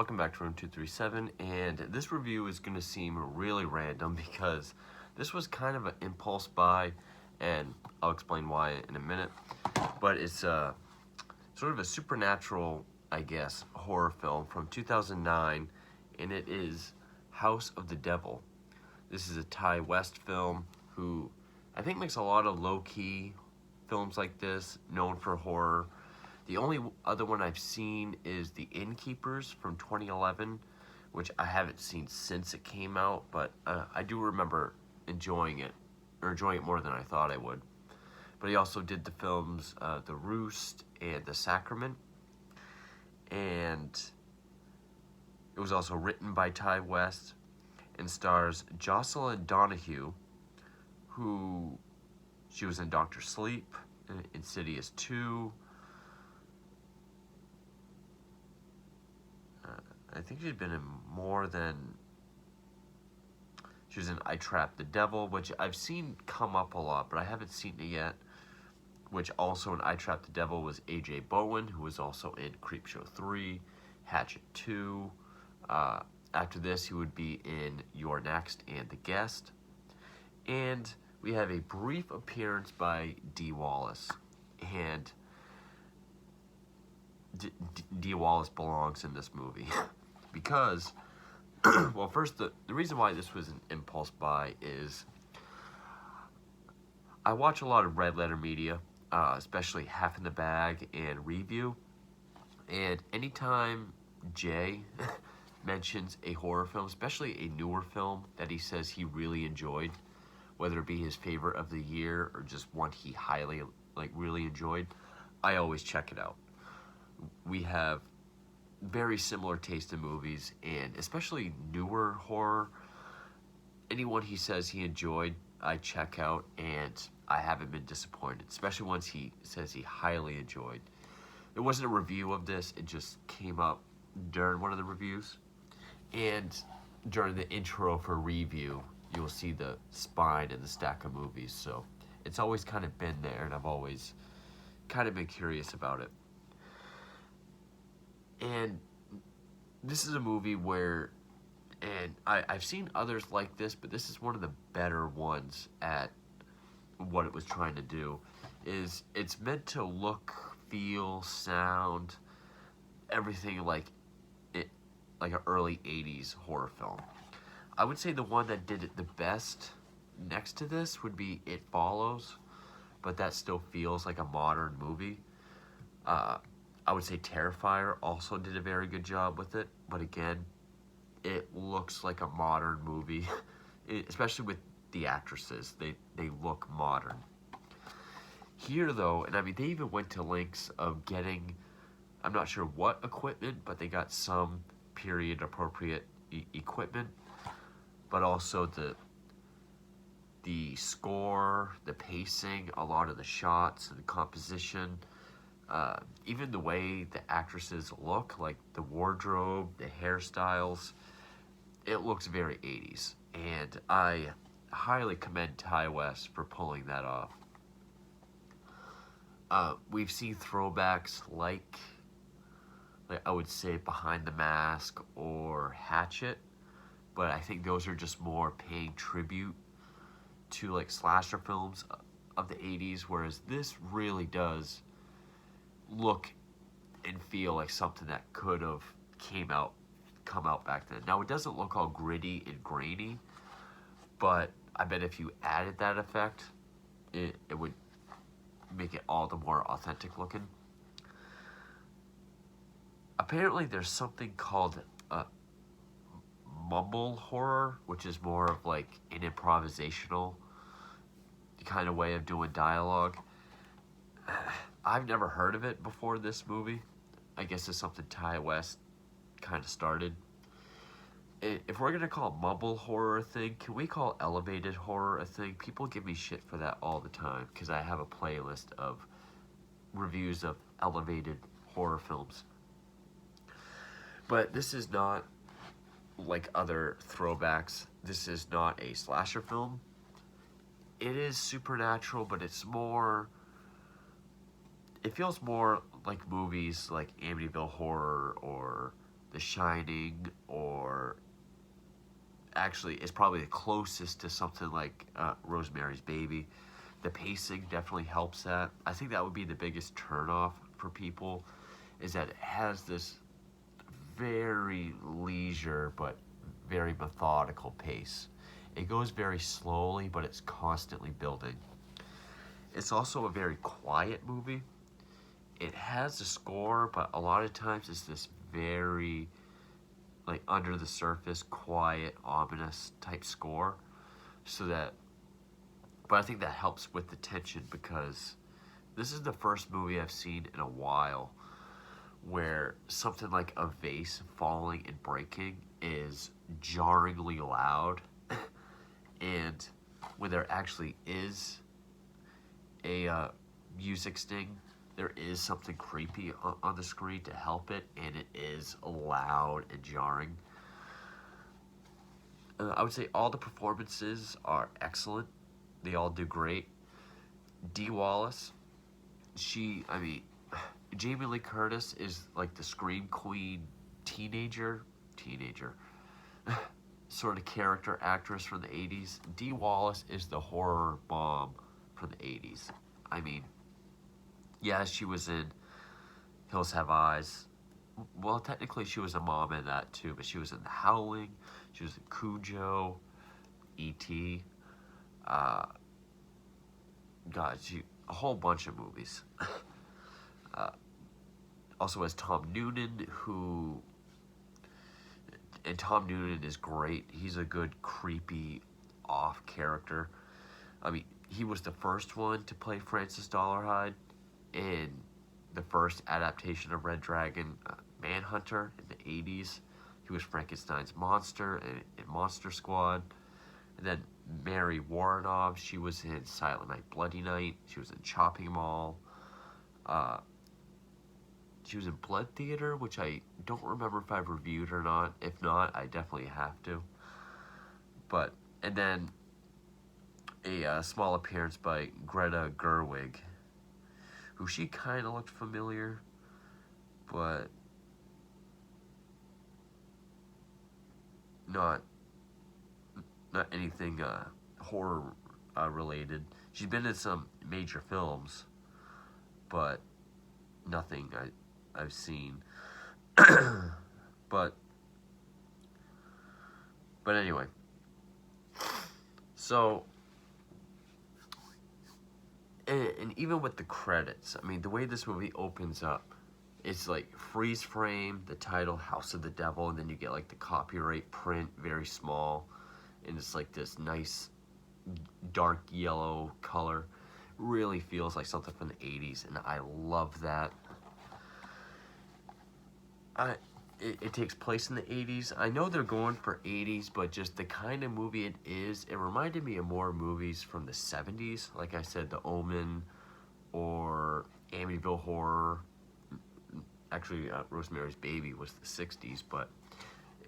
welcome back to Room 237, and this review is going to seem really random because this was kind of an impulse buy, and I'll explain why in a minute, but it's sort of a supernatural, I guess, horror film from 2009, and it is House of the Devil. This is a Ty West film who I think makes a lot of low-key films like this, known for horror. The only other one I've seen is The Innkeepers from 2011, which I haven't seen since it came out, but I do remember enjoying it more than I thought I would. But he also did the films The Roost and The Sacrament, and it was also written by Ty West and stars Jocelyn Donahue, who she was in Dr. Sleep, Insidious 2. I think she's been in more than... She was in I Trapped the Devil, which I've seen come up a lot, but I haven't seen it yet. Which also in I Trapped the Devil was A.J. Bowen, who was also in Creepshow 3, Hatchet 2. After this, he would be in You're Next and The Guest. And we have a brief appearance by Dee Wallace. And Dee Wallace belongs in this movie. Because, well, first, the reason why this was an impulse buy is I watch a lot of red letter media, especially Half in the Bag and Review, and anytime Jay mentions a horror film, especially a newer film that he says he really enjoyed, whether it be his favorite of the year or just one he highly, really enjoyed, I always check it out. We have very similar taste in movies, and especially newer horror. Anyone he says he enjoyed, I check out, and I haven't been disappointed, especially once he says he highly enjoyed. It wasn't a review of this, it just came up during one of the reviews, and during the intro for Review, you'll see the spine and the stack of movies, so it's always kind of been there, and I've always kind of been curious about it. And this is a movie where, and I've seen others like this, but this is one of the better ones at what it was trying to do. It's meant to look, feel, sound, everything like an early 80s horror film. I would say the one that did it the best next to this would be It Follows, but that still feels like a modern movie. I would say Terrifier also did a very good job with it, but again, it looks like a modern movie, especially with the actresses. They look modern. Here, though, and I mean, they even went to lengths of getting, I'm not sure what equipment, but they got some period-appropriate equipment, but also the score, the pacing, a lot of the shots, and the composition, even the way the actresses look, like the wardrobe, the hairstyles, it looks very 80s. And I highly commend Ty West for pulling that off. We've seen throwbacks like I would say Behind the Mask or Hatchet, but I think those are just more paying tribute to slasher films of the 80s, whereas this really does look and feel like something that could have come out back then. Now, it doesn't look all gritty and grainy, but I bet if you added that effect, it would make it all the more authentic looking. Apparently, there's something called mumble horror, which is more of an improvisational kind of way of doing dialogue. I've never heard of it before this movie. I guess it's something Ty West kind of started. If we're going to call mumble horror a thing, can we call elevated horror a thing? People give me shit for that all the time because I have a playlist of reviews of elevated horror films. But this is not like other throwbacks. This is not a slasher film. It is supernatural, but it's more... It feels more like movies like Amityville Horror or The Shining, or actually it's probably the closest to something like Rosemary's Baby. The pacing definitely helps that. I think that would be the biggest turnoff for people, is that it has this very leisure but very methodical pace. It goes very slowly, but it's constantly building. It's also a very quiet movie. It has a score, but a lot of times it's this very like under the surface, quiet, ominous type score. So that, but I think that helps with the tension, because this is the first movie I've seen in a while where something like a vase falling and breaking is jarringly loud, and when there actually is a music sting, there is something creepy on the screen to help it, and it is loud and jarring. I would say all the performances are excellent. They all do great. Dee Wallace, I mean, Jamie Lee Curtis is like the scream queen teenager sort of character actress from the 80s. Dee Wallace is the horror mom from the 80s. I mean, yeah, she was in Hills Have Eyes. Well, technically she was a mom in that too, but she was in The Howling, she was in Cujo, E.T., uh, a whole bunch of movies. Also has Tom Noonan, and Tom Noonan is great. He's a good, creepy, off character. I mean, he was the first one to play Francis Dollarhide in the first adaptation of Red Dragon, Manhunter, in the 80s. He was Frankenstein's monster in Monster Squad. And then Mary Woronov, she was in Silent Night, Bloody Night. She was in Chopping Mall. She was in Blood Theater, which I don't remember if I've reviewed or not. If not, I definitely have to. And then a small appearance by Greta Gerwig, who she kind of looked familiar, but not anything horror related. She's been in some major films, but nothing I've seen. but anyway, so and even with the credits, I mean, the way this movie opens up, it's like freeze frame, the title House of the Devil, and then you get like the copyright print, very small, and it's like this nice dark yellow color. Really feels like something from the 80s, and I love that. It takes place in the 80s. I know they're going for 80s, but just the kind of movie it is, it reminded me of more movies from the 70s. Like I said, The Omen or Amityville Horror. Actually, Rosemary's Baby was the 60s, but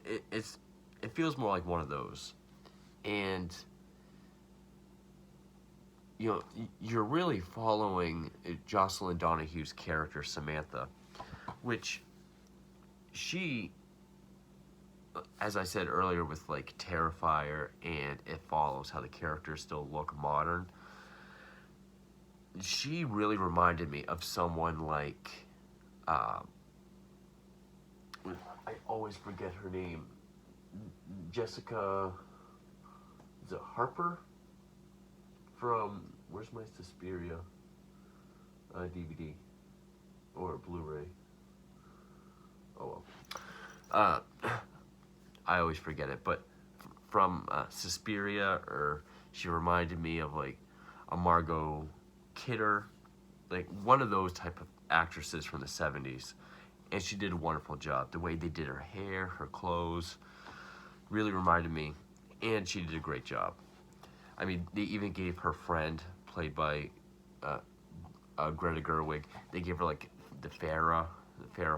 it feels more like one of those. And you know, you're really following Jocelyn Donahue's character, Samantha, which she, as I said earlier with like Terrifier and It Follows, how the characters still look modern, she really reminded me of someone like, I always forget her name, Jessica, is it Harper? From, where's my Suspiria DVD or Blu-ray? Oh well. I always forget it, but from Suspiria, or she reminded me of like a Margot Kidder, like one of those type of actresses from the 70s, and she did a wonderful job. The way they did her hair, her clothes, really reminded me, and she did a great job. I mean, they even gave her friend, played by Greta Gerwig, they gave her like the Farrah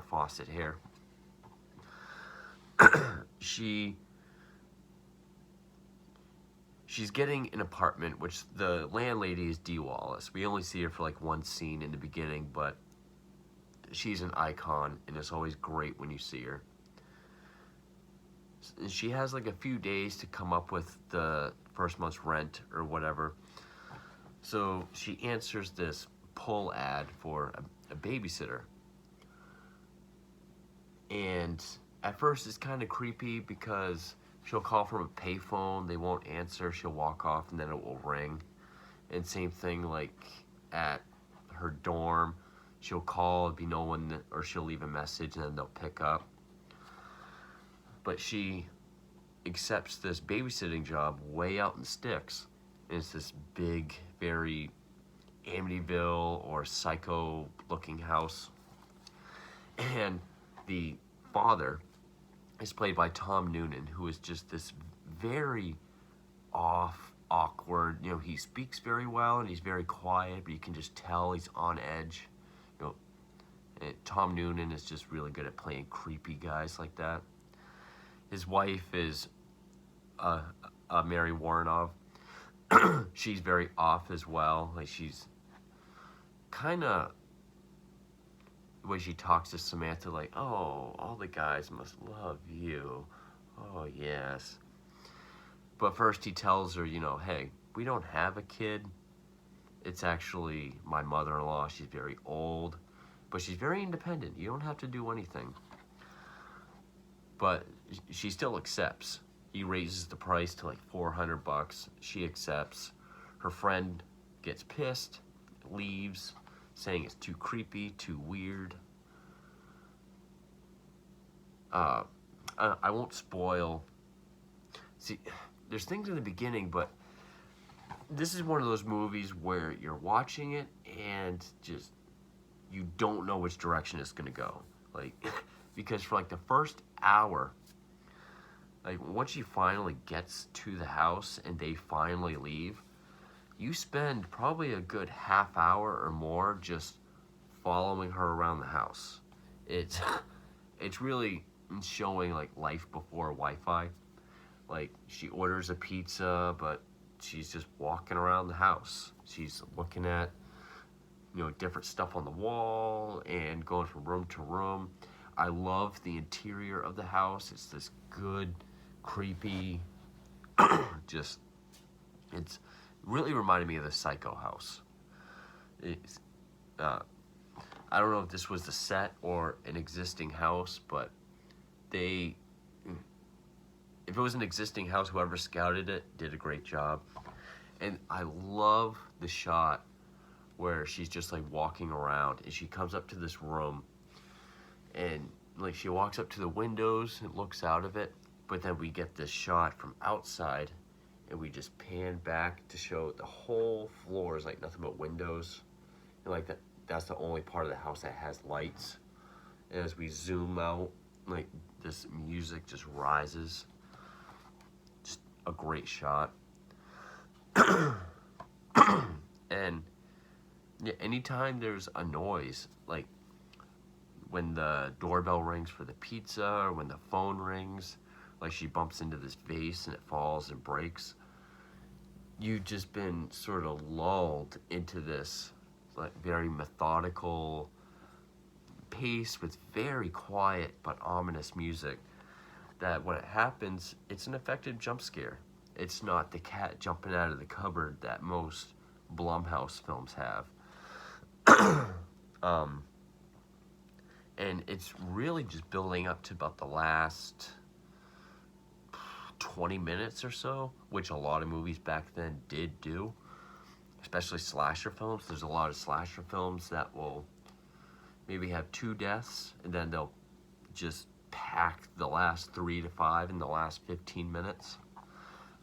Fawcett hair. She's getting an apartment, which the landlady is Dee Wallace. We only see her for like one scene in the beginning, but she's an icon, and it's always great when you see her. She has like a few days to come up with the first month's rent or whatever. So she answers this pull ad for a babysitter. And at first it's kind of creepy because she'll call from a payphone, they won't answer, she'll walk off and then it will ring. And same thing like at her dorm, she'll call, be no one, or she'll leave a message and then they'll pick up. But she accepts this babysitting job way out in the sticks. And it's this big, very Amityville or psycho looking house. And the father is played by Tom Noonan, who is just this very off, awkward, he speaks very well and he's very quiet, but you can just tell he's on edge. Tom Noonan is just really good at playing creepy guys like that. His wife is Mary Warrenov. She's very off as well. Like, she's kind of, the way she talks to Samantha, like, oh, all the guys must love you. Oh, yes. But first he tells her, hey, we don't have a kid. It's actually my mother-in-law. She's very old, but she's very independent. You don't have to do anything. But she still accepts. He raises the price to like $400. She accepts. Her friend gets pissed, leaves, saying it's too creepy, too weird. I won't spoil. See, there's things in the beginning, but this is one of those movies where you're watching it and just you don't know which direction it's gonna go. Like, because for like the first hour, like once she finally gets to the house and they finally leave, you spend probably a good half hour or more just following her around the house. It's really showing like life before Wi-Fi. Like, she orders a pizza, but she's just walking around the house. She's looking at, different stuff on the wall and going from room to room. I love the interior of the house. It's this good, creepy, it's really reminded me of the Psycho house. It's, I don't know if this was the set or an existing house, but if it was an existing house, whoever scouted it did a great job. And I love the shot where she's just like walking around and she comes up to this room and like she walks up to the windows and looks out of it, but then we get this shot from outside and we just pan back to show the whole floor is like nothing but windows. And like that's the only part of the house that has lights. And as we zoom out, like this music just rises. Just a great shot. And yeah, anytime there's a noise, like when the doorbell rings for the pizza or when the phone rings, like she bumps into this vase and it falls and breaks, you've just been sort of lulled into this like very methodical pace with very quiet but ominous music that when it happens, it's an effective jump scare. It's not the cat jumping out of the cupboard that most Blumhouse films have. And it's really just building up to about the last 20 minutes or so, which a lot of movies back then did do, especially slasher films. There's a lot of slasher films that will maybe have 2 deaths and then they'll just pack the last 3 to 5 in the last 15 minutes.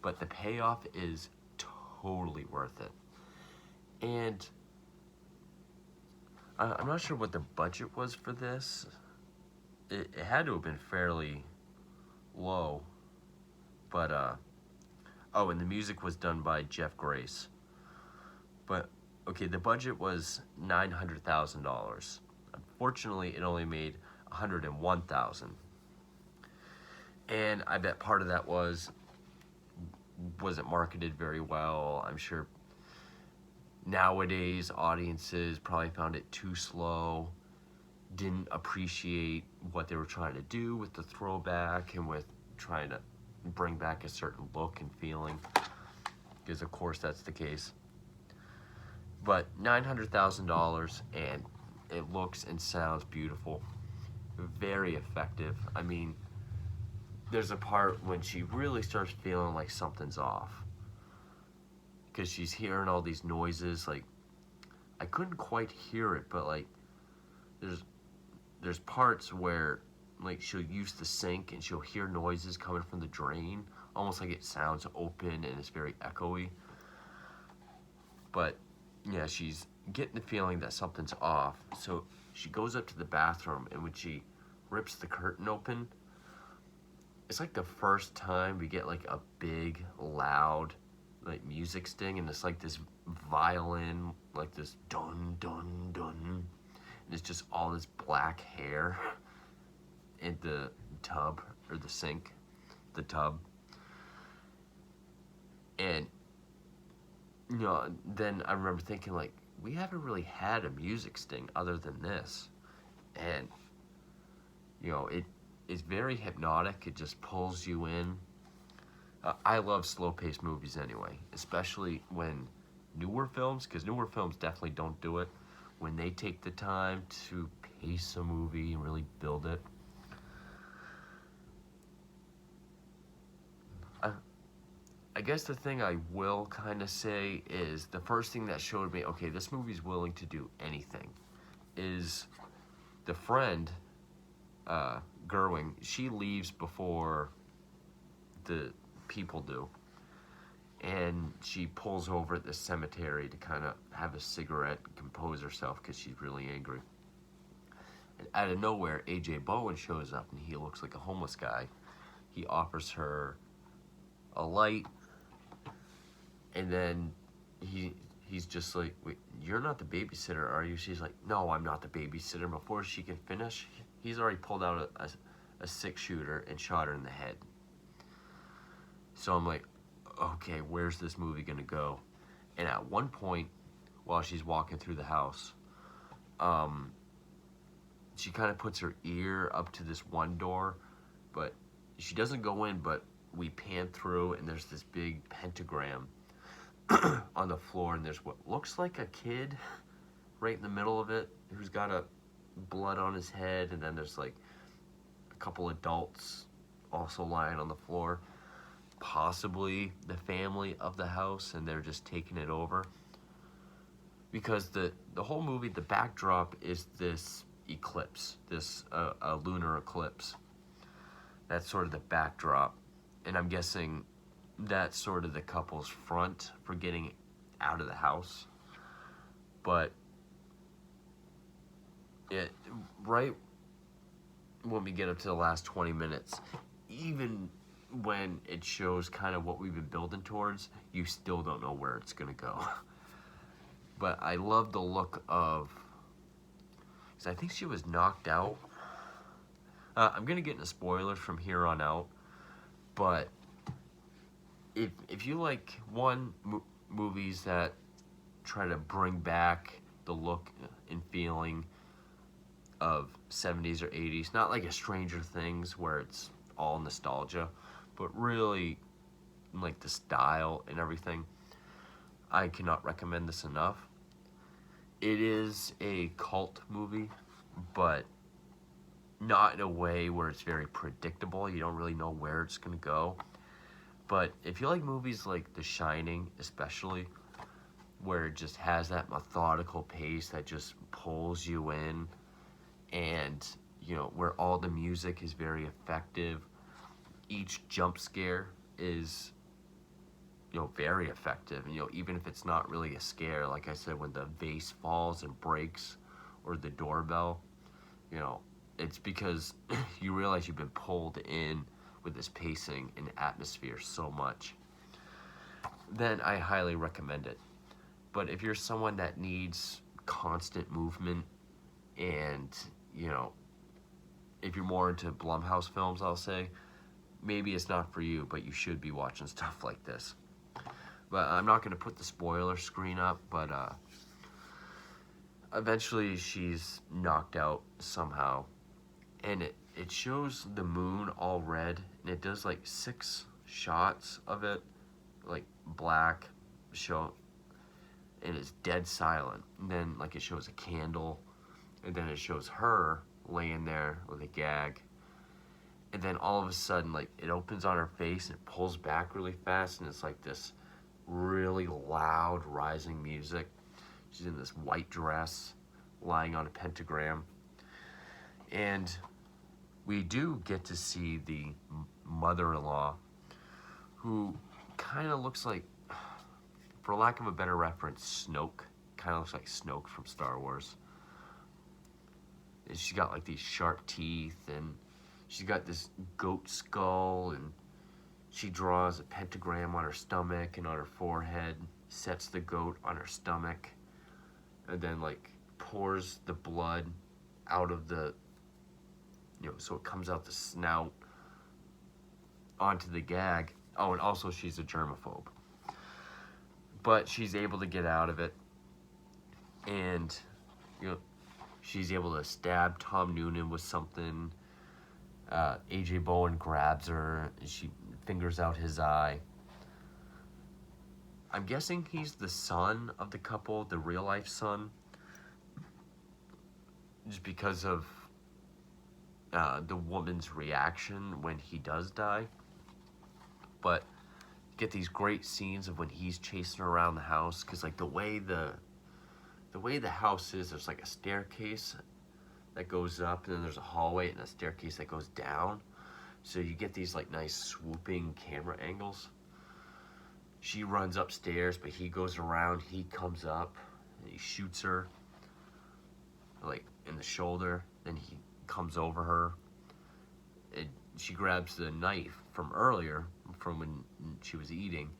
But the payoff is totally worth it. And I'm not sure what the budget was for this. It had to have been fairly low. But, oh, and the music was done by Jeff Grace. But, okay, the budget was $900,000. Unfortunately, it only made $101,000. And I bet part of that wasn't marketed very well. I'm sure nowadays audiences probably found it too slow, didn't appreciate what they were trying to do with the throwback and with trying to bring back a certain look and feeling, because of course that's the case. But $900,000, and it looks and sounds beautiful, very effective. I mean, there's a part when she really starts feeling like something's off, because she's hearing all these noises. Like, I couldn't quite hear it, but like there's parts where like she'll use the sink and she'll hear noises coming from the drain, almost like it sounds open and it's very echoey. But yeah, she's getting the feeling that something's off. So she goes up to the bathroom, and when she rips the curtain open, it's like the first time we get like a big, loud, like music sting, and it's like this violin, like this dun dun dun, and it's just all this black hair in the tub, or the sink, the tub. And you know, then I remember thinking, like, we haven't really had a music sting other than this. And you know, it's very hypnotic. It just pulls you in. I love slow-paced movies anyway, especially when newer films, because newer films definitely don't do it, when they take the time to pace a movie and really build it. I guess the thing I will kind of say is the first thing that showed me, okay, this movie's willing to do anything, is the friend, Gerwing, she leaves before the people do. And she pulls over at the cemetery to kind of have a cigarette and compose herself because she's really angry. And out of nowhere, A.J. Bowen shows up, and he looks like a homeless guy. He offers her a light, and then he's just like, wait, you're not the babysitter, are you? She's like, no, I'm not the babysitter. Before she can finish, he's already pulled out a six-shooter and shot her in the head. So I'm like, okay, where's this movie gonna go? And at one point, while she's walking through the house, she kind of puts her ear up to this one door, but she doesn't go in, but we pan through, and there's this big pentagram on the floor, and there's what looks like a kid right in the middle of it who's got a blood on his head, and then there's like a couple adults also lying on the floor, possibly the family of the house, and they're just taking it over. Because the whole movie, the backdrop is this eclipse, this a lunar eclipse. That's sort of the backdrop, and I'm guessing that's sort of the couple's front for getting out of the house. But right when we get up to the last 20 minutes, even when it shows kind of what we've been building towards, you still don't know where it's gonna go. But I love the look of, because I think she was knocked out. I'm gonna get into spoilers from here on out, but if you like movies that try to bring back the look and feeling of 70s or 80s, not like a Stranger Things where it's all nostalgia, but really like the style and everything, I cannot recommend this enough. It is a cult movie, but not in a way where it's very predictable. You don't really know where it's gonna go. But if you like movies like The Shining, especially, where it just has that methodical pace that just pulls you in, and you know, where all the music is very effective, each jump scare is, you know, very effective. And you know, even if it's not really a scare, like I said, when the vase falls and breaks, or the doorbell, you know, it's because you realize you've been pulled in with this pacing and atmosphere so much. Then I highly recommend it. But if you're someone that needs constant movement, and you know, if you're more into Blumhouse films, I'll say, maybe it's not for you, but you should be watching stuff like this. But I'm not gonna put the spoiler screen up, but eventually she's knocked out somehow, and it shows the moon all red, and it does like 6 shots of it, like black, show, and it's dead silent. And then like it shows a candle, and then it shows her laying there with a gag. And then all of a sudden, like, it opens on her face and it pulls back really fast, and it's like this really loud rising music. She's in this white dress, lying on a pentagram. And we do get to see the mother-in-law, who kind of looks like, for lack of a better reference, Snoke. Kind of looks like Snoke from Star Wars. And she's got like these sharp teeth, and she's got this goat skull, and she draws a pentagram on her stomach and on her forehead, sets the goat on her stomach, and then like pours the blood out of the, so it comes out the snout onto the gag. Oh, and also she's a germaphobe. But she's able to get out of it, and, she's able to stab Tom Noonan with something. A.J. Bowen grabs her, and she fingers out his eye. I'm guessing he's the son of the couple, the real-life son, just because of the woman's reaction when he does die. But you get these great scenes of when he's chasing her around the house, because like the way the house is, there's like a staircase that goes up, and then there's a hallway and a staircase that goes down. So you get these like nice swooping camera angles. She runs upstairs, but he goes around, he comes up, and he shoots her like in the shoulder. Then he comes over her, and she grabs the knife from earlier, from when she was eating,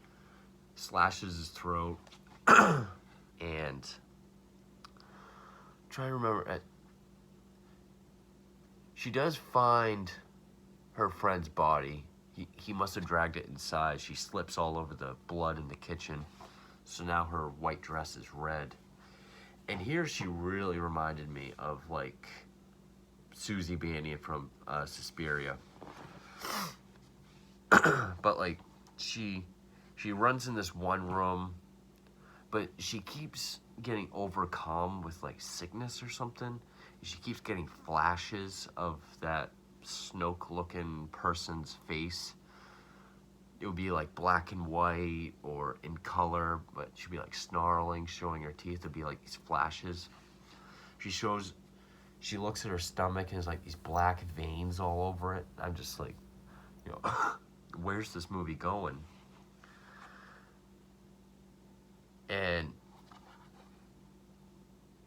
slashes his throat, and try to remember, she does find her friend's body. He must have dragged it inside. She slips all over the blood in the kitchen, so now her white dress is red. And here she really reminded me of like Susie Bannion from Suspiria. But like she runs in this one room, but she keeps getting overcome with like sickness or something. She keeps getting flashes of that Snoke-looking person's face. It would be like black and white or in color, but she'd be like snarling, showing her teeth. It'd be like these flashes. She looks at her stomach, and there's like these black veins all over it. I'm just like, where's this movie going? And,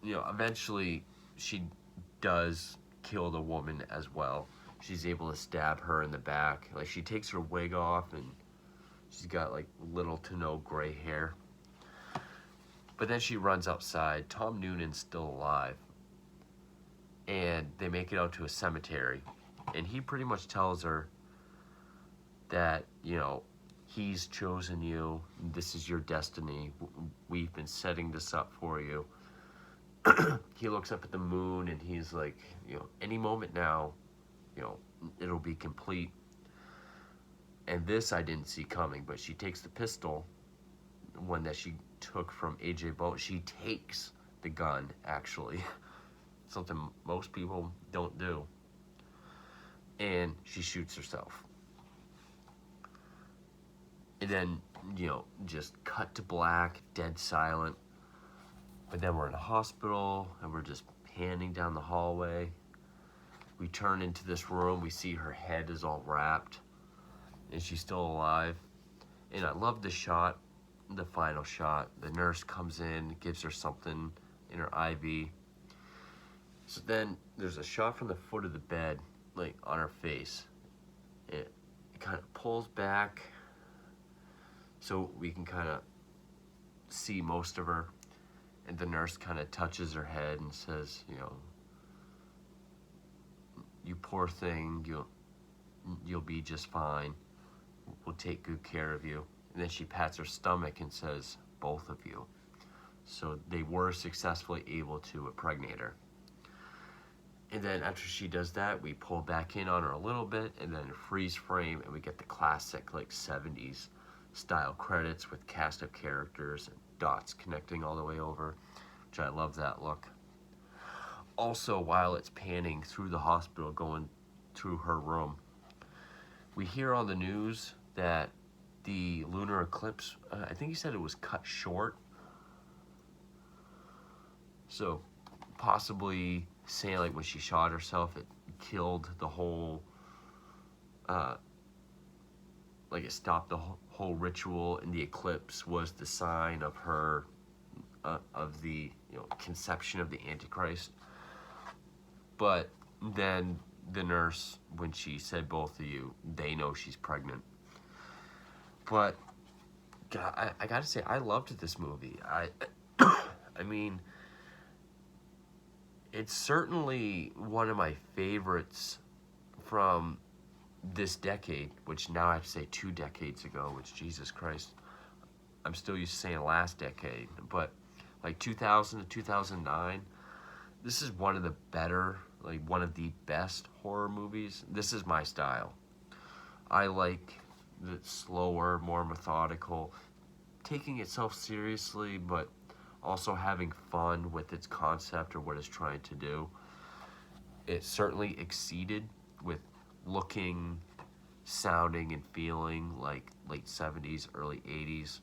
eventually she does kill the woman as well. She's able to stab her in the back. Like, she takes her wig off, and she's got like little to no gray hair. But then she runs outside. Tom Noonan's still alive, and they make it out to a cemetery, and he pretty much tells her that, he's chosen you. This is your destiny. We've been setting this up for you. He looks up at the moon, and he's like, any moment now, it'll be complete. And this I didn't see coming, but she takes the pistol, one that she took from A.J. Bowen. She takes the gun, actually. Something most people don't do. And she shoots herself. And then, just cut to black, dead silent. But then we're in a hospital, and we're just panning down the hallway. We turn into this room. We see her head is all wrapped, and she's still alive. And I love the shot, the final shot. The nurse comes in, gives her something in her IV. So then there's a shot from the foot of the bed, like on her face. It kind of pulls back, so we can kind of see most of her. And the nurse kind of touches her head and says, you poor thing, you'll be just fine. We'll take good care of you. And then she pats her stomach and says, both of you. So they were successfully able to impregnate her. And then after she does that, we pull back in on her a little bit, and then freeze frame, and we get the classic like 70s style credits with cast of characters and dots connecting all the way over, which I love that look. Also, while it's panning through the hospital going through her room, we hear on the news that the lunar eclipse, I think he said it was cut short. So possibly saying like when she shot herself, it killed the whole, like it stopped the whole ritual, and the eclipse was the sign of her, of the conception of the Antichrist. But then the nurse, when she said both of you, they know she's pregnant. But God, I gotta say, I loved this movie. I mean, it's certainly one of my favorites from this decade, which now I have to say 2 decades ago, which Jesus Christ, I'm still used to saying last decade, but like 2000 to 2009, this is one of the better, like one of the best horror movies. This is my style. I like the slower, more methodical, taking itself seriously, but also having fun with its concept or what it's trying to do. It certainly exceeded with looking, sounding, and feeling like late 70s, early 80s.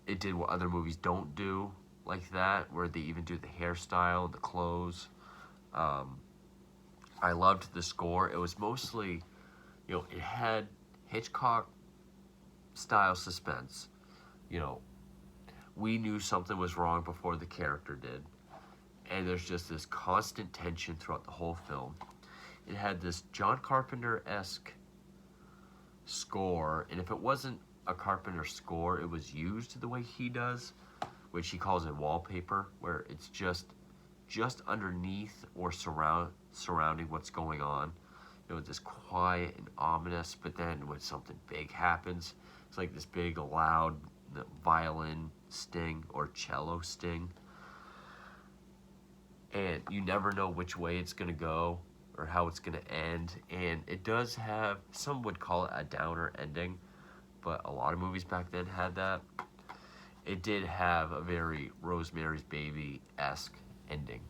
It did what other movies don't do like that, where they even do the hairstyle, the clothes. I loved the score. It was mostly, it had Hitchcock style suspense. We knew something was wrong before the character did. And there's just this constant tension throughout the whole film. It had this John Carpenter-esque score, and if it wasn't a Carpenter score, it was used the way he does, which he calls it wallpaper, where it's just underneath or surrounding what's going on. This quiet and ominous, but then when something big happens, it's like this big, loud violin sting or cello sting. And you never know which way it's going to go or how it's going to end. And it does have, some would call it a downer ending, but a lot of movies back then had that. It did have a very Rosemary's Baby-esque ending.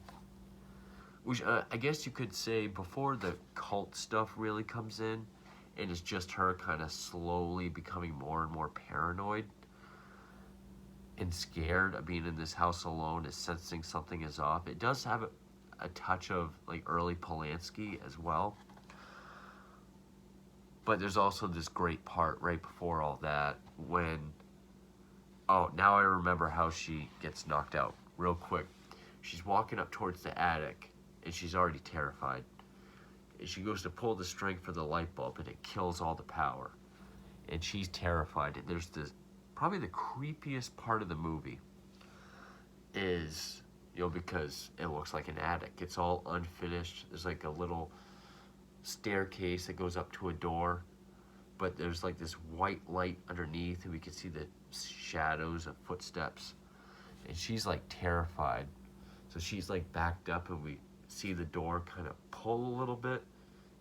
Which I guess you could say before the cult stuff really comes in, and it's just her kind of slowly becoming more and more paranoid and scared of being in this house alone, is sensing something is off. It does have a touch of like early Polanski as well. But there's also this great part right before all that when, oh, now I remember how she gets knocked out real quick. She's walking up towards the attic, and she's already terrified. And she goes to pull the string for the light bulb, and it kills all the power. And she's terrified. And there's this, probably the creepiest part of the movie is, because it looks like an attic. It's all unfinished. There's like a little staircase that goes up to a door, but there's like this white light underneath, and we can see the shadows of footsteps. And she's like terrified. So she's like backed up, and we see the door kind of pull a little bit.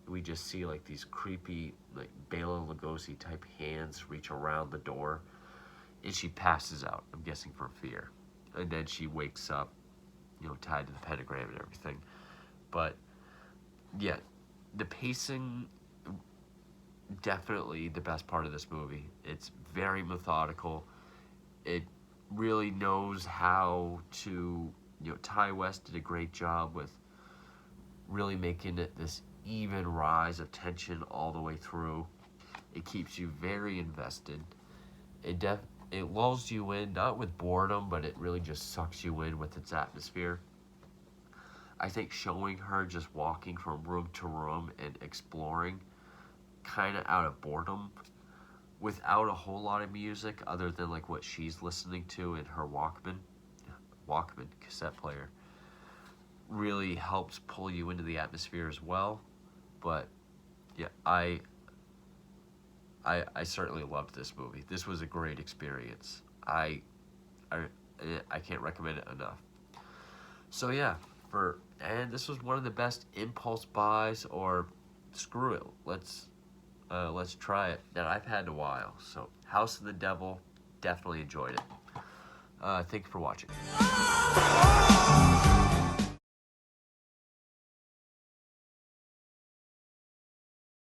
And we just see like these creepy, like Bela Lugosi type hands reach around the door. And she passes out, I'm guessing from fear. And then she wakes up, tied to the pentagram and everything. But, yeah, the pacing, definitely the best part of this movie. It's very methodical. It really knows how to, Ty West did a great job with really making it this even rise of tension all the way through. It keeps you very invested. It lulls you in, not with boredom, but it really just sucks you in with its atmosphere. I think showing her just walking from room to room and exploring, kind of out of boredom, without a whole lot of music other than like what she's listening to in her Walkman cassette player, really helps pull you into the atmosphere as well. But yeah, I certainly loved this movie. This was a great experience. I can't recommend it enough. So yeah, and this was one of the best impulse buys, or screw it, let's try it, that I've had in a while. So House of the Devil, definitely enjoyed it. Thank you for watching.